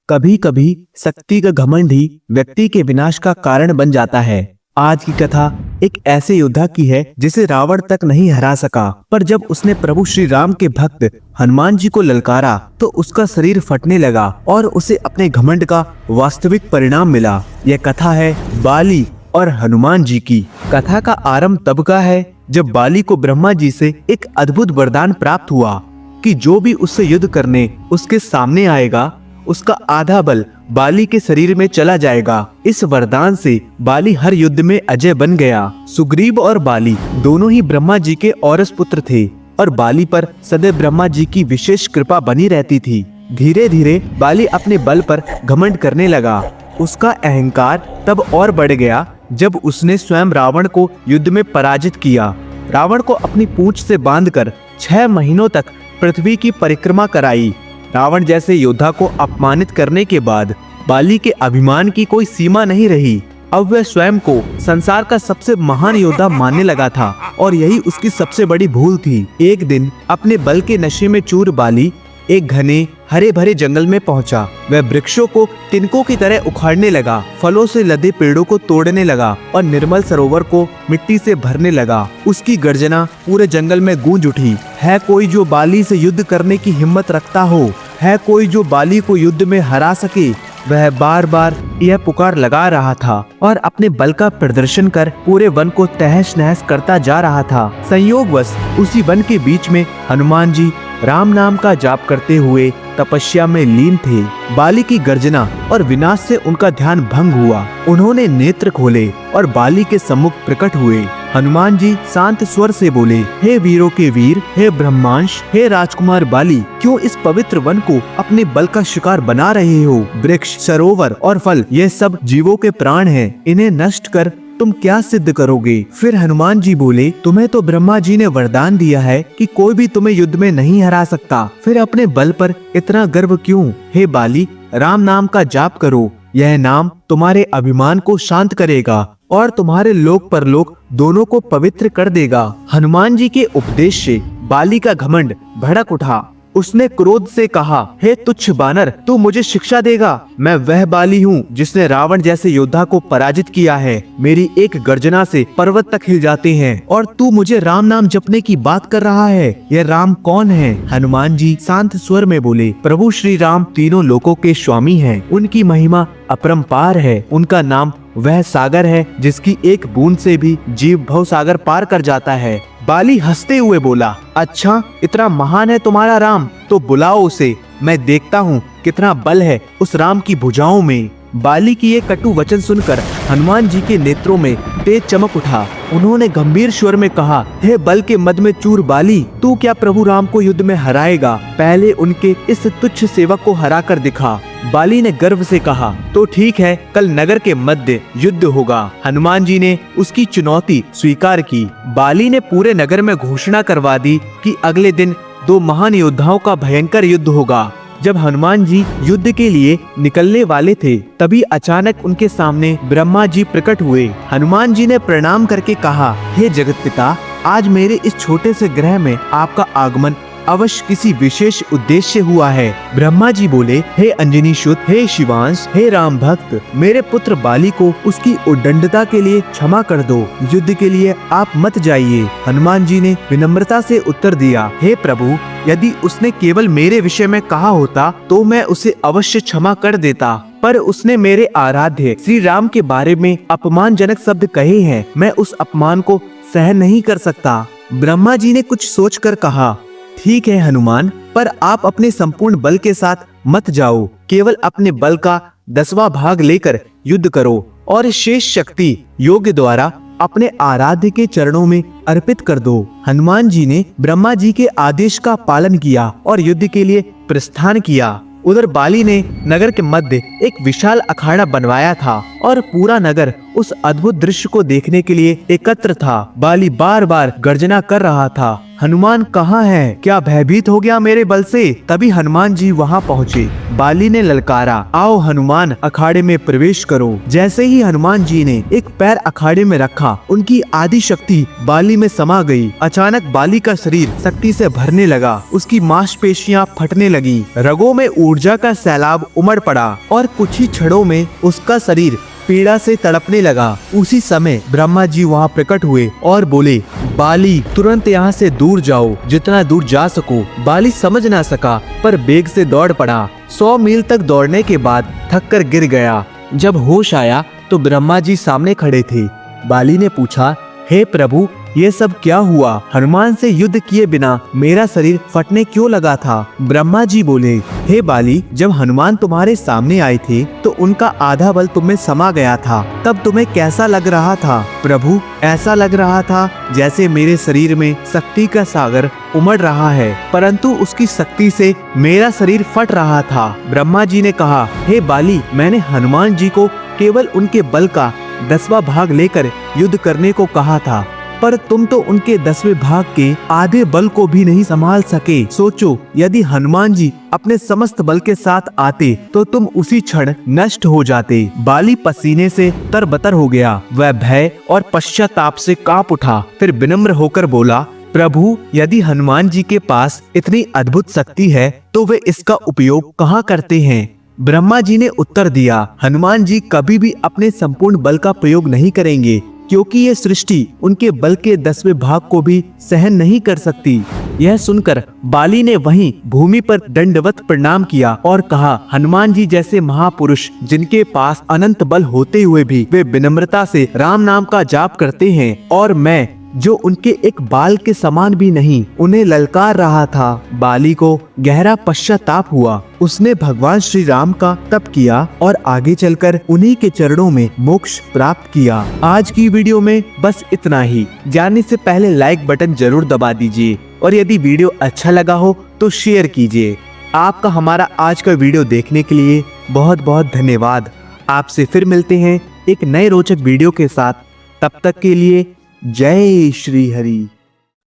कभी कभी शक्ति का घमंड ही व्यक्ति के विनाश का कारण बन जाता है। आज की कथा एक ऐसे योद्धा की है जिसे रावण तक नहीं हरा सका, पर जब उसने प्रभु श्री राम के भक्त हनुमान जी को ललकारा तो उसका शरीर फटने लगा और उसे अपने घमंड का वास्तविक परिणाम मिला। यह कथा है बाली और हनुमान जी की। कथा का आरंभ तब का है जब बाली को ब्रह्मा जी से एक अद्भुत वरदान प्राप्त हुआ कि जो भी उससे युद्ध करने उसके सामने आएगा उसका आधा बल बाली के शरीर में चला जाएगा। इस वरदान से बाली हर युद्ध में अजय बन गया। सुग्रीव और बाली दोनों ही ब्रह्मा जी के औरस पुत्र थे और बाली पर सदैव ब्रह्मा जी की विशेष कृपा बनी रहती थी। धीरे धीरे बाली अपने बल पर घमंड करने लगा। उसका अहंकार तब और बढ़ गया जब उसने स्वयं रावण को युद्ध में पराजित किया। रावण को अपनी पूंछ से बांधकर 6 महीनों तक पृथ्वी की परिक्रमा कराई। रावण जैसे योद्धा को अपमानित करने के बाद बाली के अभिमान की कोई सीमा नहीं रही। अब वह स्वयं को संसार का सबसे महान योद्धा मानने लगा था और यही उसकी सबसे बड़ी भूल थी। एक दिन अपने बल के नशे में चूर बाली एक घने हरे भरे जंगल में पहुंचा। वह वृक्षों को तिनकों की तरह उखाड़ने लगा, फलों से लदे पेड़ों को तोड़ने लगा और निर्मल सरोवर को मिट्टी से भरने लगा। उसकी गर्जना पूरे जंगल में गूंज उठी। है कोई जो बाली से युद्ध करने की हिम्मत रखता हो? है कोई जो बाली को युद्ध में हरा सके? वह बार बार यह पुकार लगा रहा था और अपने बल का प्रदर्शन कर पूरे वन को तहस नहस करता जा रहा था। संयोगवश उसी वन के बीच में हनुमान जी राम नाम का जाप करते हुए तपस्या में लीन थे। बाली की गर्जना और विनाश से उनका ध्यान भंग हुआ। उन्होंने नेत्र खोले और बाली के सम्मुख प्रकट हुए। हनुमान जी शांत स्वर से बोले, हे वीरों के वीर, हे ब्रह्मांश, हे राजकुमार बाली, क्यों इस पवित्र वन को अपने बल का शिकार बना रहे हो? वृक्ष, सरोवर और फल ये सब जीवों के प्राण हैं। इन्हें नष्ट कर तुम क्या सिद्ध करोगे? फिर हनुमान जी बोले, तुम्हें तो ब्रह्मा जी ने वरदान दिया है कि कोई भी तुम्हें युद्ध में नहीं हरा सकता, फिर अपने बल पर इतना गर्व क्यों? हे बाली, राम नाम का जाप करो। यह नाम तुम्हारे अभिमान को शांत करेगा और तुम्हारे लोक परलोक दोनों को पवित्र कर देगा। हनुमान जी के उपदेश से बाली का घमंड भड़क उठा। उसने क्रोध से कहा, हे तुच्छ बानर, तू मुझे शिक्षा देगा? मैं वह बाली हूँ जिसने रावण जैसे योद्धा को पराजित किया है। मेरी एक गर्जना से पर्वत तक हिल जाते हैं और तू मुझे राम नाम जपने की बात कर रहा है। यह राम कौन है? हनुमान जी शांत स्वर में बोले, प्रभु श्री राम तीनों लोकों के स्वामी हैं। उनकी महिमा अपरंपार है। उनका नाम वह सागर है जिसकी एक बूंद से भी जीव भव सागर पार कर जाता है। बाली हंसते हुए बोला, अच्छा इतना महान है तुम्हारा राम, तो बुलाओ उसे, मैं देखता हूँ कितना बल है उस राम की भुजाओं में। बाली की ये कटु वचन सुनकर हनुमान जी के नेत्रों में तेज चमक उठा। उन्होंने गंभीर स्वर में कहा, हे बल के मद में चूर बाली, तू क्या प्रभु राम को युद्ध में हराएगा? पहले उनके इस तुच्छ सेवक को हरा कर दिखा। बाली ने गर्व से कहा, तो ठीक है, कल नगर के मध्य युद्ध होगा। हनुमान जी ने उसकी चुनौती स्वीकार की। बाली ने पूरे नगर में घोषणा करवा दी कि अगले दिन 2 महान योद्धाओं का भयंकर युद्ध होगा। जब हनुमान जी युद्ध के लिए निकलने वाले थे तभी अचानक उनके सामने ब्रह्मा जी प्रकट हुए। हनुमान जी ने प्रणाम करके कहा, हे जगत पिता, आज मेरे इस छोटे से ग्रह में आपका आगमन अवश्य किसी विशेष उद्देश्य हुआ है। ब्रह्मा जी बोले, हे अंजनी सुत, हे शिवांश, हे राम भक्त, मेरे पुत्र बाली को उसकी उद्दंडता के लिए क्षमा कर दो। युद्ध के लिए आप मत जाइए। हनुमान जी ने विनम्रता से उत्तर दिया, हे प्रभु, यदि उसने केवल मेरे विषय में कहा होता तो मैं उसे अवश्य क्षमा कर देता, पर उसने मेरे आराध्य श्री राम के बारे में अपमानजनक शब्द कहे हैं। मैं उस अपमान को सहन नहीं कर सकता। ब्रह्मा जी ने कुछ सोचकर कहा, ठीक है हनुमान, पर आप अपने संपूर्ण बल के साथ मत जाओ। केवल अपने बल का 10वां भाग लेकर युद्ध करो और शेष शक्ति योग द्वारा अपने आराध्य के चरणों में अर्पित कर दो। हनुमान जी ने ब्रह्मा जी के आदेश का पालन किया और युद्ध के लिए प्रस्थान किया। उधर बाली ने नगर के मध्य एक विशाल अखाड़ा बनवाया था। और पूरा नगर उस अद्भुत दृश्य को देखने के लिए एकत्र था। बाली बार बार गर्जना कर रहा था, हनुमान कहाँ है? क्या भयभीत हो गया मेरे बल से? तभी हनुमान जी वहाँ पहुँचे। बाली ने ललकारा, आओ हनुमान, अखाड़े में प्रवेश करो। जैसे ही हनुमान जी ने एक पैर अखाड़े में रखा, उनकी आदि शक्ति बाली में समा गई। अचानक बाली का शरीर शक्ति से भरने लगा, उसकी मांसपेशियां फटने लगी, रगों में ऊर्जा का सैलाब उमड़ पड़ा और कुछ ही क्षणों में उसका शरीर पीड़ा से तड़पने लगा। उसी समय ब्रह्मा जी वहाँ प्रकट हुए और बोले, बाली तुरंत यहाँ से दूर जाओ, जितना दूर जा सको। बाली समझ ना सका पर बेग से दौड़ पड़ा। 100 मील तक दौड़ने के बाद थक कर गिर गया। जब होश आया तो ब्रह्मा जी सामने खड़े थे। बाली ने पूछा, हे प्रभु, ये सब क्या हुआ? हनुमान से युद्ध किए बिना मेरा शरीर फटने क्यों लगा था? ब्रह्मा जी बोले, हे बाली, जब हनुमान तुम्हारे सामने आए थे तो उनका आधा बल तुम में समा गया था। तब तुम्हें कैसा लग रहा था? प्रभु, ऐसा लग रहा था जैसे मेरे शरीर में शक्ति का सागर उमड़ रहा है, परंतु उसकी शक्ति से मेरा शरीर फट रहा था। ब्रह्मा जी ने कहा, हे बाली, मैंने हनुमान जी को केवल उनके बल का 10वां भाग लेकर युद्ध करने को कहा था, पर तुम तो उनके 10वें भाग के आधे बल को भी नहीं संभाल सके। सोचो, यदि हनुमान जी अपने समस्त बल के साथ आते तो तुम उसी क्षण नष्ट हो जाते। बाली पसीने से तरबतर हो गया। वह भय और पश्चाताप से कांप उठा। फिर विनम्र होकर बोला, प्रभु, यदि हनुमान जी के पास इतनी अद्भुत शक्ति है तो वे इसका उपयोग कहाँ करते हैं? ब्रह्मा जी ने उत्तर दिया, हनुमान जी कभी भी अपने संपूर्ण बल का प्रयोग नहीं करेंगे, क्योंकि ये सृष्टि उनके बल के 10वें भाग को भी सहन नहीं कर सकती। यह सुनकर बाली ने वहीं भूमि पर दंडवत प्रणाम किया और कहा, हनुमान जी जैसे महापुरुष जिनके पास अनंत बल होते हुए भी वे विनम्रता से राम नाम का जाप करते हैं, और मैं जो उनके एक बाल के समान भी नहीं, उन्हें ललकार रहा था। बाली को गहरा पश्चाताप हुआ। उसने भगवान श्री राम का तप किया और आगे चलकर उन्हीं के चरणों में मोक्ष प्राप्त किया। आज की वीडियो में बस इतना ही। जाने से पहले लाइक बटन जरूर दबा दीजिए और यदि वीडियो अच्छा लगा हो तो शेयर कीजिए। आपका हमारा आज का वीडियो देखने के लिए बहुत बहुत धन्यवाद। आपसे फिर मिलते हैं एक नए रोचक वीडियो के साथ। तब तक के लिए जय श्री हरि।